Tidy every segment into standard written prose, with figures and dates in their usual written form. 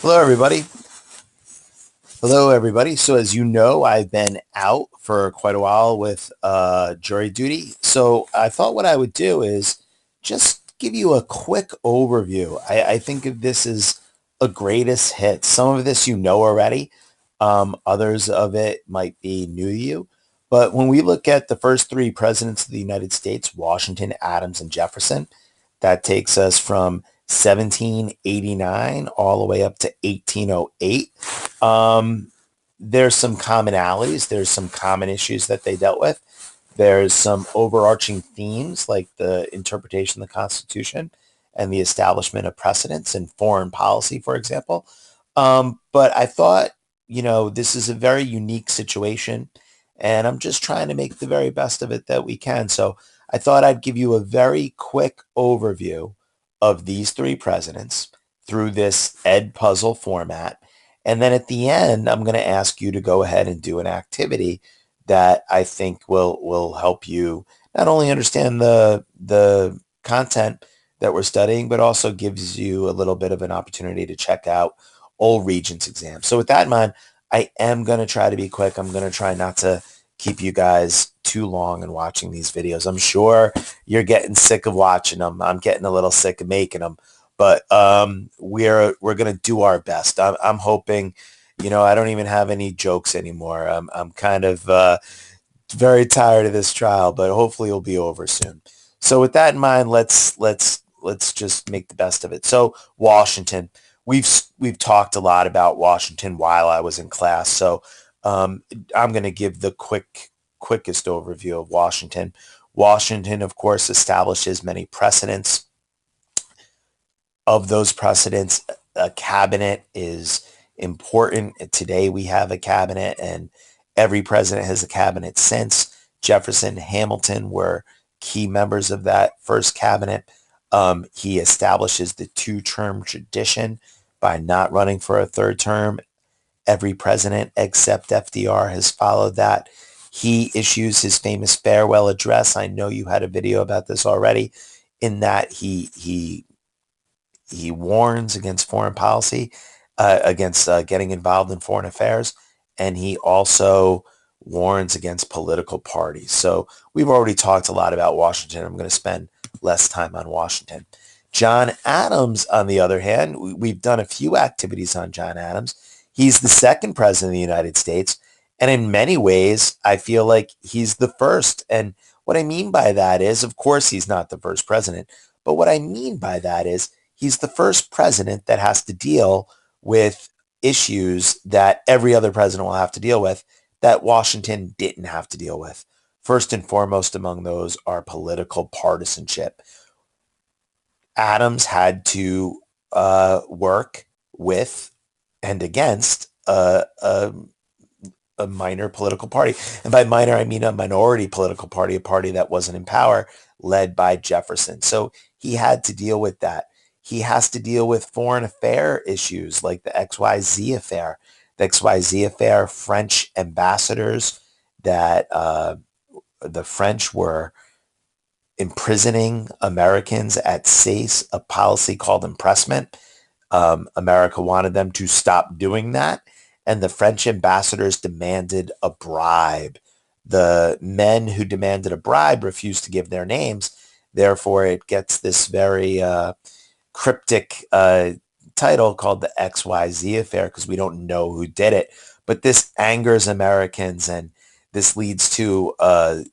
Hello, everybody. Hello, everybody. So, as you know, I've been out for quite a while with jury duty. So, I thought what I would do is just give you a quick overview. I think of this as a greatest hit. Some of this you know already. Others of it might be new to you. But when we look at the first three presidents of the United States, Washington, Adams, and Jefferson, that takes us from 1789 all the way up to 1808. Um, there's some commonalities. There's some common issues that they dealt with. There's some overarching themes like the interpretation of the Constitution and the establishment of precedents in foreign policy, for example. But I thought, this is a very unique situation, and I'm just trying to make the very best of it that we can. So I thought I'd give you a very quick overview of these three presidents through this Ed puzzle format. And then at the end, I'm going to ask you to go ahead and do an activity that I think will help you not only understand the content that we're studying, but also gives you a little bit of an opportunity to check out old Regents exams. So with that in mind, I am going to try to be quick. I'm going to try not to keep you guys too long in watching these videos. I'm sure you're getting sick of watching them. I'm getting a little sick of making them, but we're gonna do our best. I'm hoping, I don't even have any jokes anymore. I'm kind of very tired of this trial, but hopefully it'll be over soon. So with that in mind, let's just make the best of it. So Washington, we've talked a lot about Washington while I was in class. So I'm going to give the quickest overview of Washington. Washington, of course, establishes many precedents. Of those precedents, a cabinet is important. Today we have a cabinet, and every president has a cabinet since. Jefferson, Hamilton were key members of that first cabinet. He establishes the two-term tradition by not running for a third term. Every president except FDR has followed that. He issues his famous farewell address. I know you had a video about this already. In that he warns against foreign policy, against getting involved in foreign affairs, and he also warns against political parties. So we've already talked a lot about Washington. I'm going to spend less time on Washington. John Adams, on the other hand, we've done a few activities on John Adams. He's the second president of the United States. And in many ways, I feel like he's the first. And what I mean by that is, of course, he's not the first president. But what I mean by that is he's the first president that has to deal with issues that every other president will have to deal with that Washington didn't have to deal with. First and foremost among those are political partisanship. Adams had to work with and against a minor political party. And by minor, I mean a minority political party, a party that wasn't in power, led by Jefferson. So he had to deal with that. He has to deal with foreign affair issues like the XYZ affair. The XYZ affair, French ambassadors that the French were imprisoning Americans at SACE, a policy called impressment. America wanted them to stop doing that, and the French ambassadors demanded a bribe. The men who demanded a bribe refused to give their names. Therefore, it gets this very cryptic title called the XYZ affair because we don't know who did it. But this angers Americans, and this leads to a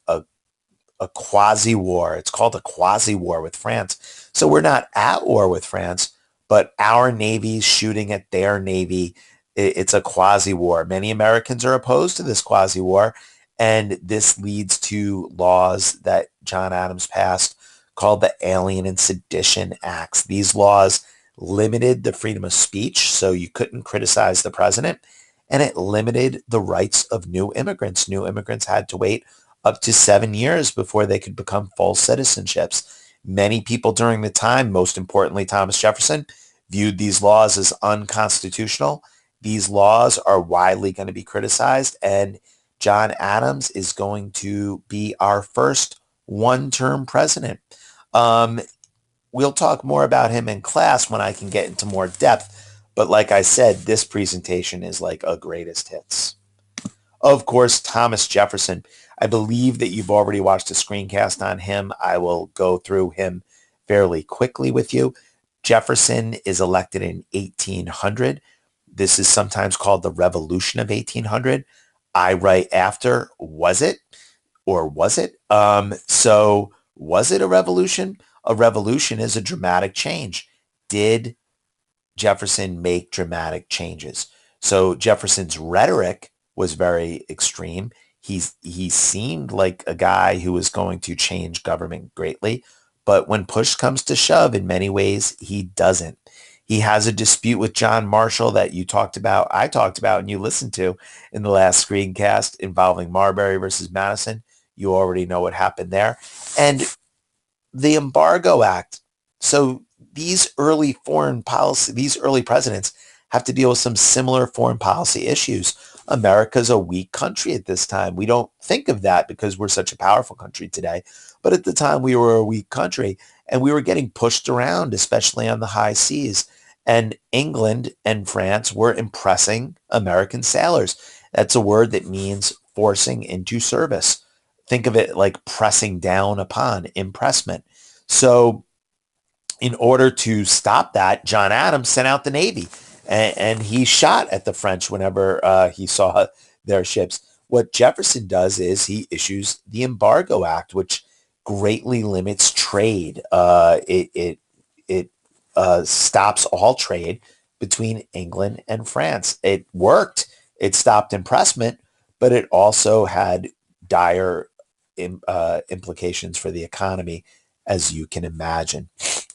quasi-war. It's called a quasi-war with France. So we're not at war with France, but our navy's shooting at their navy. It's a quasi-war. Many Americans are opposed to this quasi-war, and this leads to laws that John Adams passed called the Alien and Sedition Acts. These laws limited the freedom of speech, so you couldn't criticize the president, and it limited the rights of new immigrants. New immigrants had to wait up to 7 years before they could become full citizenships. Many people during the time, most importantly Thomas Jefferson, viewed these laws as unconstitutional. These laws are widely going to be criticized, and John Adams is going to be our first one-term president. Um, we'll talk more about him in class when I can get into more depth. But like I said, this presentation is like a greatest hits. Of course, Thomas Jefferson. I believe that you've already watched a screencast on him. I will go through him fairly quickly with you. Jefferson is elected in 1800. This is sometimes called the Revolution of 1800. I write after, was it or was it? So was it a revolution? A revolution is a dramatic change. Did Jefferson make dramatic changes? So Jefferson's rhetoric was very extreme. He seemed like a guy who was going to change government greatly, but when push comes to shove, in many ways, he doesn't. He has a dispute with John Marshall that you talked about, I talked about, and you listened to in the last screencast involving Marbury versus Madison. You already know what happened there. And the Embargo Act. So these early presidents have to deal with some similar foreign policy issues. America's a weak country at this time. We don't think of that because we're such a powerful country today. But at the time, we were a weak country and we were getting pushed around, especially on the high seas. And England and France were impressing American sailors. That's a word that means forcing into service. Think of it like pressing down upon, impressment. So in order to stop that, John Adams sent out the Navy, and he shot at the French whenever he saw their ships. What Jefferson does is he issues the Embargo Act, which greatly limits trade. It stops all trade between England and France. It worked. It stopped impressment, but it also had dire implications for the economy, as you can imagine.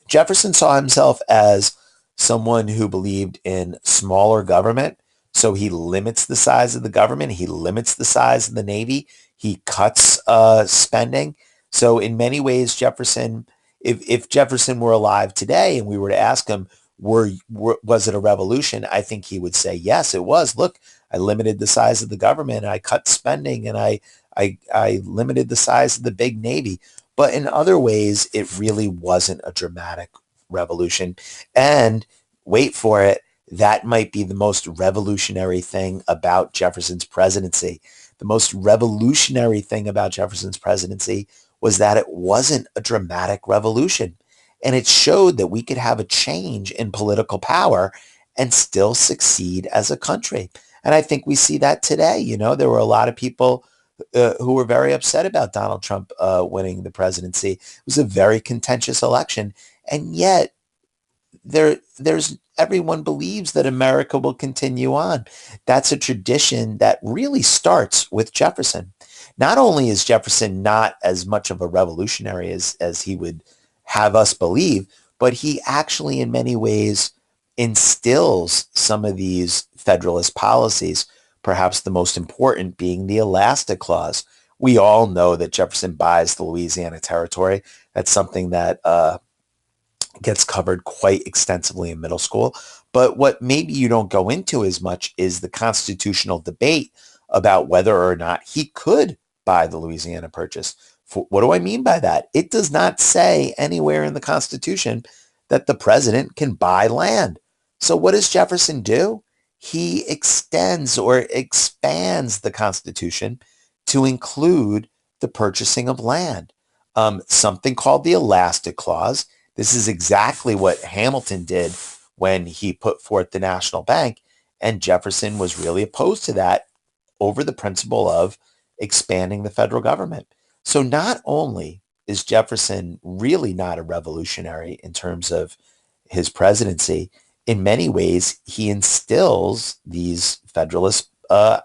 Jefferson saw himself as someone who believed in smaller government. So he limits the size of the government. He limits the size of the Navy. He cuts spending. So in many ways, Jefferson, if Jefferson were alive today and we were to ask him, was it a revolution? I think he would say, yes, it was. Look, I limited the size of the government. I cut spending and I limited the size of the big Navy. But in other ways, it really wasn't a dramatic revolution. And wait for it, that might be the most revolutionary thing about Jefferson's presidency. The most revolutionary thing about Jefferson's presidency was that it wasn't a dramatic revolution. And it showed that we could have a change in political power and still succeed as a country. And I think we see that today. You know, there were a lot of people who were very upset about Donald Trump winning the presidency. It was a very contentious election, and yet there's everyone believes that America will continue on. That's a tradition that really starts with Jefferson. Not only is Jefferson not as much of a revolutionary as he would have us believe, but he actually in many ways instills some of these federalist policies, perhaps the most important being the Elastic Clause. We all know that Jefferson buys the Louisiana Territory. That's something that gets covered quite extensively in middle school. But what maybe you don't go into as much is the constitutional debate about whether or not he could buy the Louisiana Purchase. What do I mean by that? It does not say anywhere in the Constitution that the president can buy land. So what does Jefferson do? He extends or expands the Constitution to include the purchasing of land. Something called the Elastic Clause. This is exactly what Hamilton did when he put forth the national bank, and Jefferson was really opposed to that over the principle of expanding the federal government. So not only is Jefferson really not a revolutionary in terms of his presidency, in many ways, he instills these federalist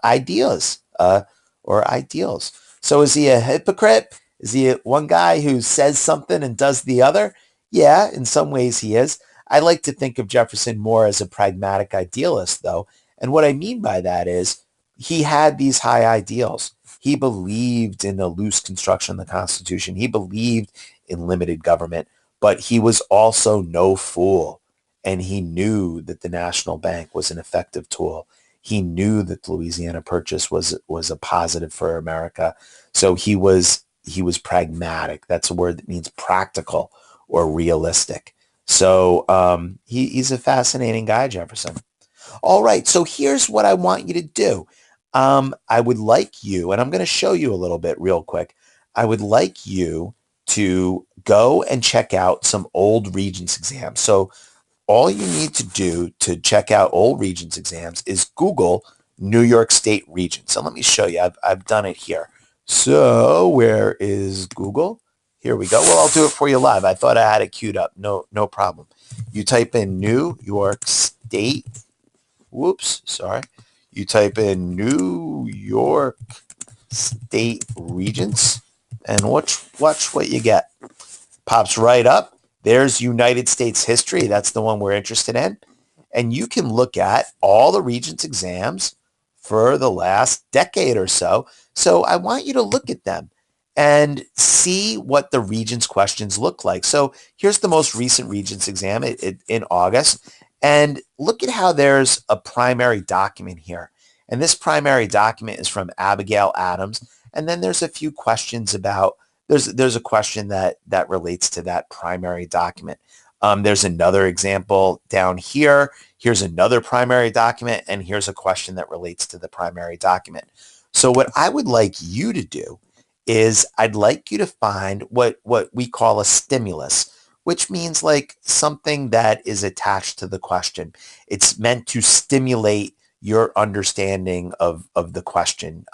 ideas or ideals. So is he a hypocrite? Is he one guy who says something and does the other? Yeah, in some ways he is. I like to think of Jefferson more as a pragmatic idealist, though. And what I mean by that is he had these high ideals. He believed in the loose construction of the Constitution. He believed in limited government, but he was also no fool. And he knew that the national bank was an effective tool. He knew that the Louisiana Purchase was a positive for America. So he was pragmatic. That's a word that means practical or realistic. So he's a fascinating guy, Jefferson. All right, so here's what I want you to do. I would like you, and I'm going to show you a little bit real quick. I would like you to go and check out some old Regents exams. So all you need to do to check out old Regents exams is Google New York State Regents. So let me show you. I've done it here. So where is Google? Here we go. Well, I'll do it for you live. I thought I had it queued up. No problem. You type in New York State. Whoops, sorry. You type in New York State Regents and watch what you get. Pops right up. There's United States history. That's the one we're interested in. And you can look at all the Regents exams for the last decade or so. So I want you to look at them and see what the Regents questions look like. So here's the most recent Regents exam in August. And look at how there's a primary document here. And this primary document is from Abigail Adams. And then there's a few questions about there's a question that relates to that primary document. There's another example down here. Here's another primary document, and here's a question that relates to the primary document. So what I would like you to do is I'd like you to find what we call a stimulus, which means like something that is attached to the question. It's meant to stimulate your understanding of the question.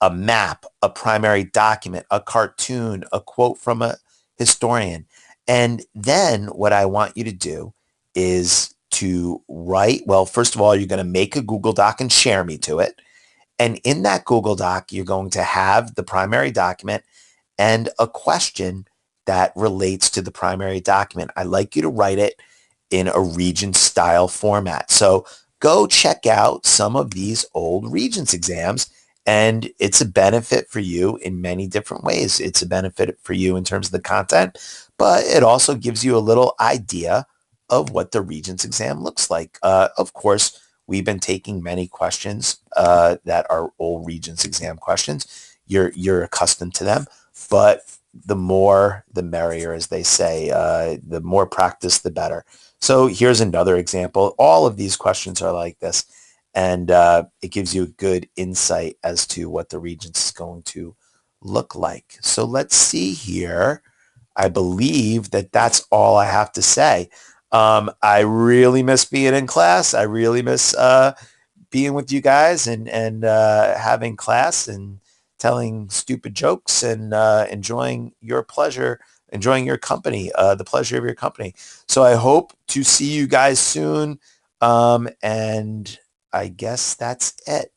A map, a primary document, a cartoon, a quote from a historian. And then what I want you to do is to write, well, first of all, you're going to make a Google Doc and share me to it. And in that Google Doc, you're going to have the primary document and a question that relates to the primary document. I like you to write it in a Regents style format. So go check out some of these old Regents exams, and it's a benefit for you in many different ways. It's a benefit for you in terms of the content, but it also gives you a little idea of what the Regents exam looks like. Of course, we've been taking many questions that are old Regents exam questions. You're accustomed to them, but the more the merrier, as they say. The more practice, the better. So here's another example. All of these questions are like this, and it gives you a good insight as to what the Regents is going to look like. So let's see here. I believe that that's all I have to say. I really miss being in class. I really miss being with you guys and having class and telling stupid jokes and enjoying your company, the pleasure of your company. So I hope to see you guys soon. And I guess that's it.